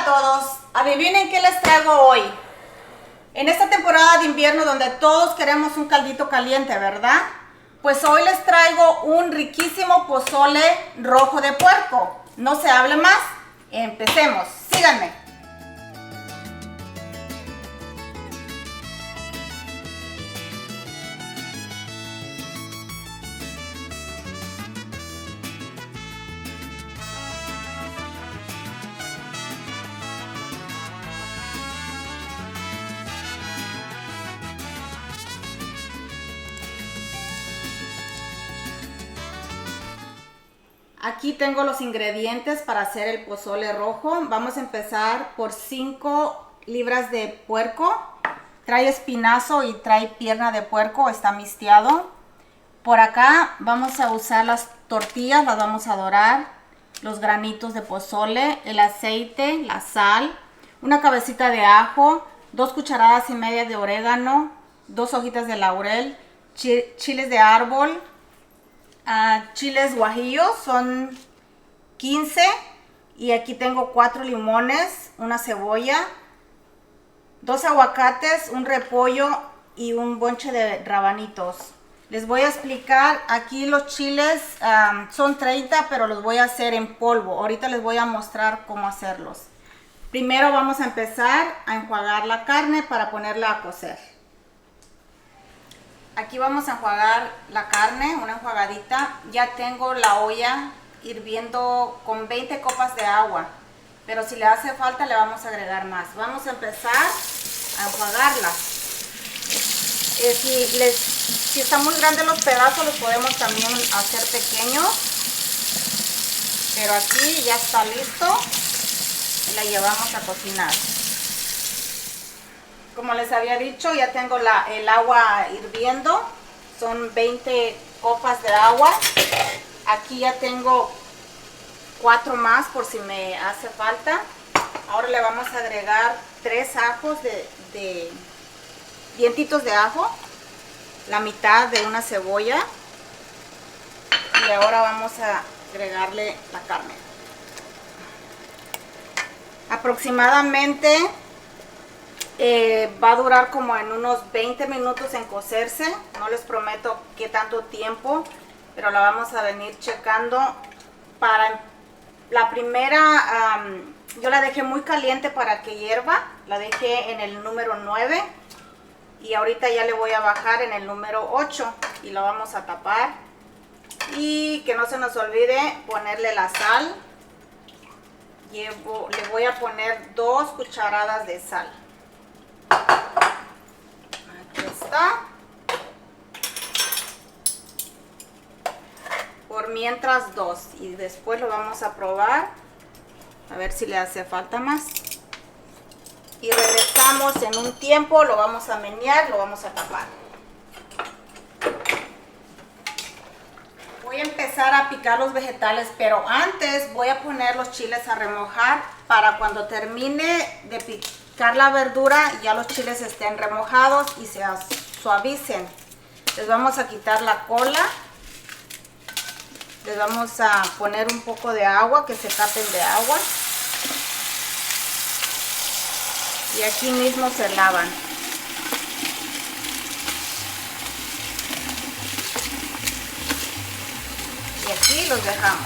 todos, adivinen qué les traigo hoy. En esta temporada de invierno donde todos queremos un caldito caliente, ¿verdad? Pues hoy les traigo un riquísimo pozole rojo de puerco. No se hable más, empecemos, síganme. Aquí tengo los ingredientes para hacer el pozole rojo. Vamos a empezar por 5 libras de puerco. Trae espinazo y trae pierna de puerco, está misteado. Por acá vamos a usar las tortillas, las vamos a dorar. Los granitos de pozole, el aceite, la sal, una cabecita de ajo, 2 cucharadas y media de orégano, 2 hojitas de laurel, chiles de árbol, chiles guajillos son 15 y aquí tengo 4 limones, una cebolla, 2 aguacates, un repollo y un bonche de rabanitos. Les voy a explicar, aquí los chiles son 30, pero los voy a hacer en polvo. Ahorita les voy a mostrar cómo hacerlos. Primero vamos a empezar a enjuagar la carne para ponerla a cocer. Aquí vamos a enjuagar la carne, una enjuagadita. Ya tengo la olla hirviendo con 20 copas de agua, pero si le hace falta le vamos a agregar más. Vamos a empezar a enjuagarla. Si están muy grandes los pedazos los podemos también hacer pequeños, pero aquí ya está listo y la llevamos a cocinar. Como les había dicho, ya tengo el agua hirviendo, son 20 copas de agua. Aquí ya tengo 4 más por si me hace falta. Ahora le vamos a agregar 3 ajos dientitos de ajo, la mitad de una cebolla y ahora vamos a agregarle la carne. Aproximadamente va a durar como en unos 20 minutos en cocerse. No les prometo qué tanto tiempo, pero la vamos a venir checando. Para la primera, yo la dejé muy caliente para que hierva, la dejé en el número 9 y ahorita ya le voy a bajar en el número 8 y lo vamos a tapar. Y que no se nos olvide ponerle la sal. Le voy a poner 2 cucharadas de sal. Aquí está. Por mientras 2 y después lo vamos a probar a ver si le hace falta más. Y regresamos en un tiempo, lo vamos a menear, lo vamos a tapar. Voy a empezar a picar los vegetales, pero antes voy a poner los chiles a remojar para cuando termine de picar la verdura ya los chiles estén remojados y se suavicen. Les vamos a quitar la cola. Les vamos a poner un poco de agua, que se tapen de agua. Y aquí mismo se lavan. Y aquí los dejamos.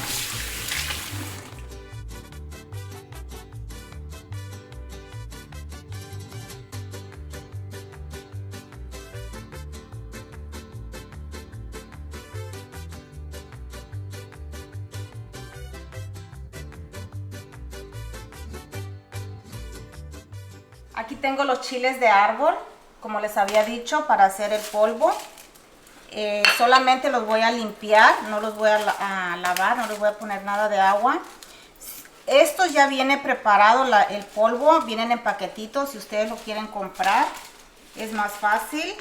Aquí tengo los chiles de árbol, como les había dicho, para hacer el polvo. Solamente los voy a limpiar, no los voy a lavar, no les voy a poner nada de agua. Esto ya viene preparado, el polvo, vienen en paquetitos, si ustedes lo quieren comprar, es más fácil.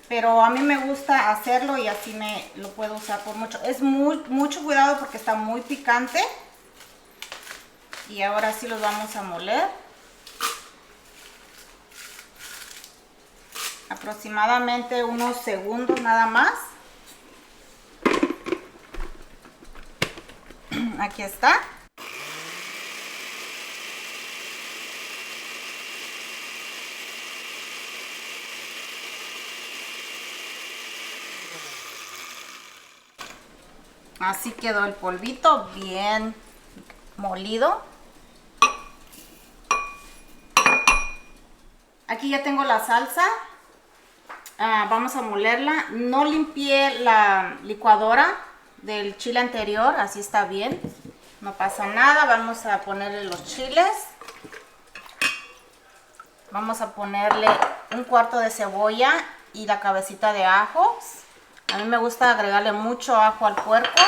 Pero a mí me gusta hacerlo y así lo puedo usar por mucho. Es mucho cuidado porque está muy picante. Y ahora sí los vamos a moler. Aproximadamente unos segundos nada más. Aquí está. Así quedó el polvito bien molido. Aquí ya tengo la salsa. Vamos a molerla. No limpié la licuadora del chile anterior, así está bien. No pasa nada. Vamos a ponerle los chiles. Vamos a ponerle un cuarto de cebolla y la cabecita de ajo. A mí me gusta agregarle mucho ajo al puerco.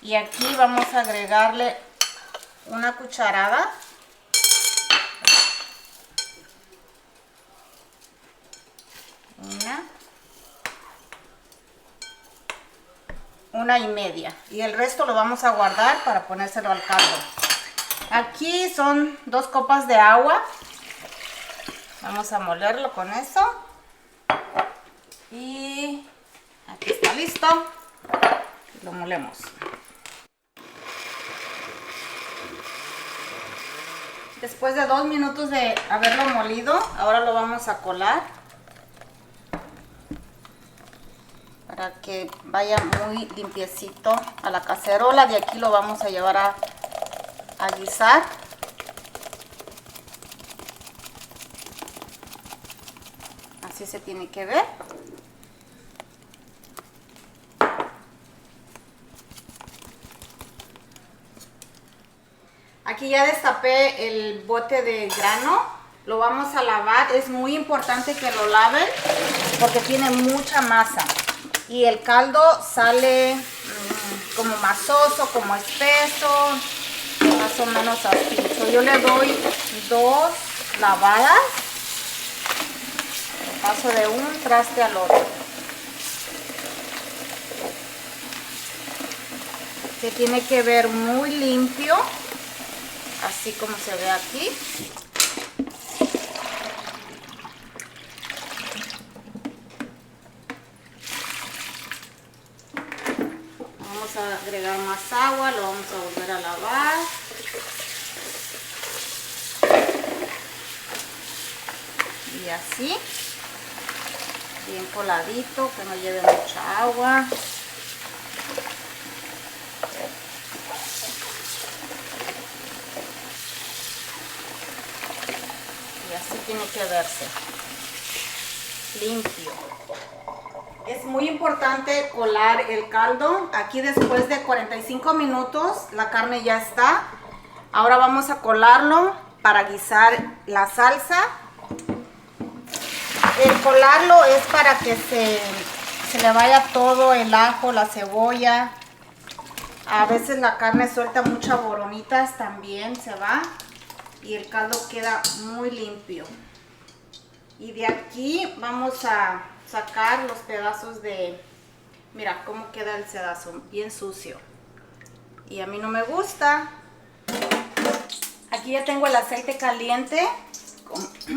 Y aquí vamos a agregarle una cucharada. Una y media. Y el resto lo vamos a guardar para ponérselo al caldo. Aquí son 2 copas de agua. Vamos a molerlo con eso. Y aquí está listo. Lo molemos. Después de 2 minutos de haberlo molido, ahora lo vamos a colar para que vaya muy limpiecito a la cacerola. De aquí lo vamos a llevar a guisar. Así se tiene que ver. Aquí ya destapé el bote de grano, lo vamos a lavar. Es muy importante que lo laven porque tiene mucha masa y el caldo sale como masoso, como espeso, más o menos así. Yo le doy 2 lavadas, paso de un traste al otro. Se tiene que ver muy limpio. Así como se ve aquí. Vamos a agregar más agua, lo vamos a volver a lavar. Y así, bien coladito, que no lleve mucha agua. Y así tiene que verse, limpio. Es muy importante colar el caldo. Aquí después de 45 minutos la carne ya está. Ahora vamos a colarlo para guisar la salsa. El colarlo es para que se le vaya todo el ajo, la cebolla. A veces la carne suelta muchas boronitas, también se va. Y el caldo queda muy limpio. Y de aquí vamos a sacar los pedazos de... Mira cómo queda el pedazo, bien sucio. Y a mí no me gusta. Aquí ya tengo el aceite caliente.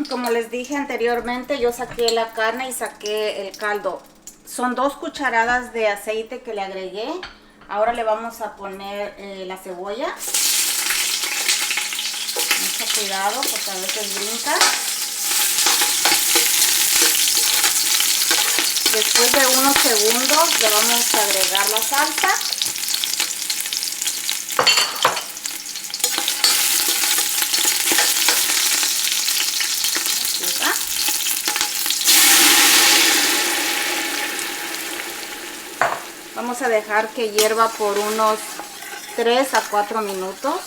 Como les dije anteriormente, yo saqué la carne y saqué el caldo. Son 2 cucharadas de aceite que le agregué. Ahora le vamos a poner la cebolla. Mucho cuidado porque a veces brinca. Después de unos segundos le vamos a agregar la salsa. Así va. Vamos a dejar que hierva por unos 3 a 4 minutos.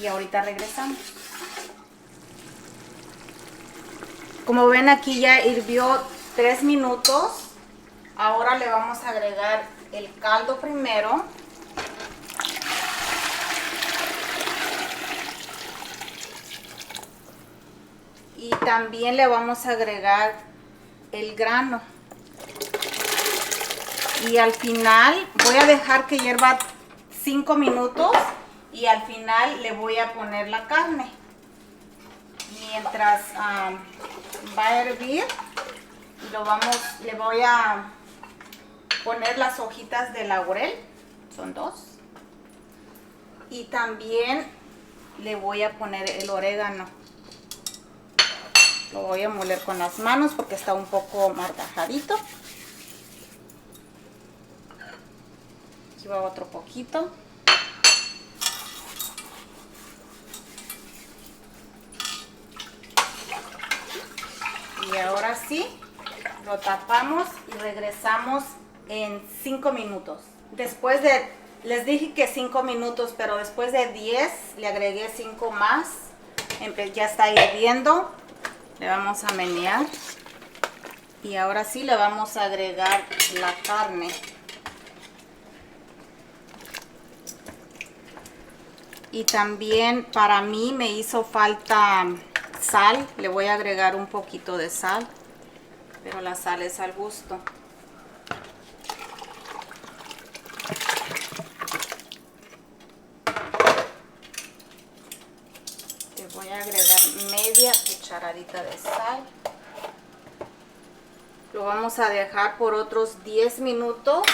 Y ahorita regresamos. Como ven, aquí ya hirvió 3 minutos. Ahora le vamos a agregar el caldo primero. Y también le vamos a agregar el grano. Y al final voy a dejar que hierva 5 minutos. Y al final le voy a poner la carne. Mientras va a hervir, le voy a poner las hojitas de laurel. Son 2. Y también le voy a poner el orégano. Lo voy a moler con las manos porque está un poco martajadito. Aquí va otro poquito. Y ahora sí, lo tapamos y regresamos en 5 minutos. Después de, les dije que 5 minutos, pero después de 10 le agregué 5 más. Ya está hirviendo. Le vamos a menear. Y ahora sí le vamos a agregar la carne. Y también para mí me hizo falta sal. Le voy a agregar un poquito de sal. Pero la sal es al gusto. Le voy a agregar media cucharadita de sal. Lo vamos a dejar por otros 10 minutos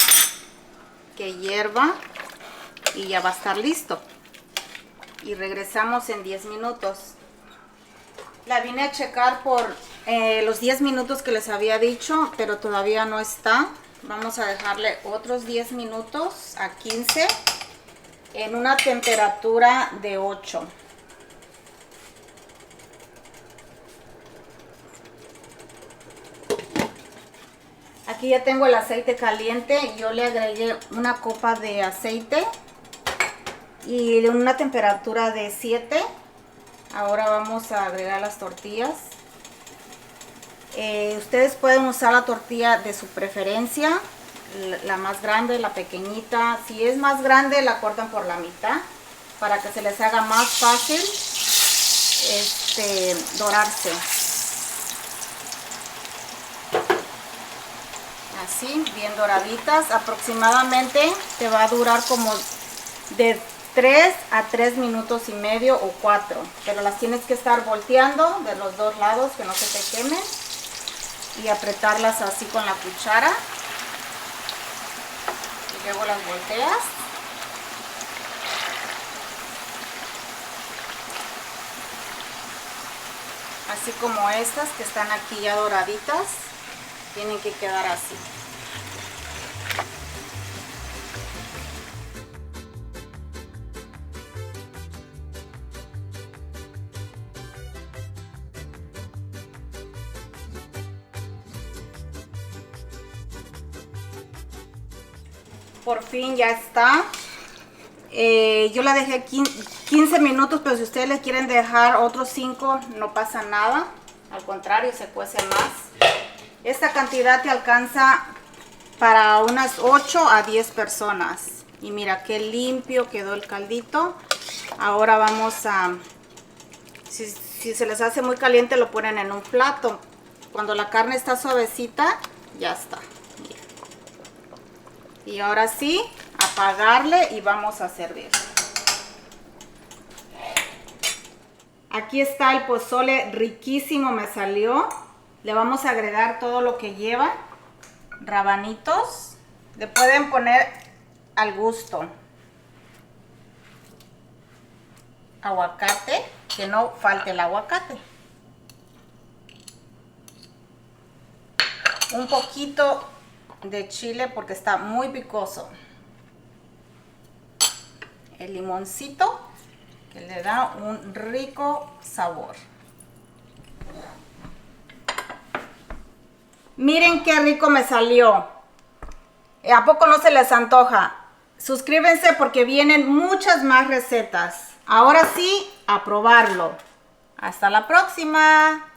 que hierva y ya va a estar listo. Y regresamos en 10 minutos. La vine a checar por los 10 minutos que les había dicho, pero todavía no está. Vamos a dejarle otros 10 minutos a 15 en una temperatura de 8. Aquí ya tengo el aceite caliente. Yo le agregué una copa de aceite y de una temperatura de 7. Ahora vamos a agregar las tortillas. Ustedes pueden usar la tortilla de su preferencia, la más grande, la pequeñita. Si es más grande, la cortan por la mitad para que se les haga más fácil dorarse. Así, bien doraditas. Aproximadamente te va a durar como de 3 a 3 minutos y medio o 4. Pero las tienes que estar volteando de los dos lados, que no se te quemen. Y apretarlas así con la cuchara. Y luego las volteas. Así como estas que están aquí ya doraditas. Tienen que quedar así. Por fin ya está. Yo la dejé 15 minutos, pero si ustedes le quieren dejar otros 5, no pasa nada. Al contrario, se cuece más. Esta cantidad te alcanza para unas 8 a 10 personas. Y mira qué limpio quedó el caldito. Ahora vamos a... Si se les hace muy caliente, lo ponen en un plato. Cuando la carne está suavecita, ya está. Y ahora sí, apagarle y vamos a servir. Aquí está el pozole, riquísimo me salió. Le vamos a agregar todo lo que lleva. Rabanitos. Le pueden poner al gusto. Aguacate, que no falte el aguacate. Un poquito de chile porque está muy picoso. El limoncito que le da un rico sabor. Miren qué rico me salió. ¿A poco no se les antoja? Suscríbanse porque vienen muchas más recetas. Ahora sí, a probarlo. Hasta la próxima.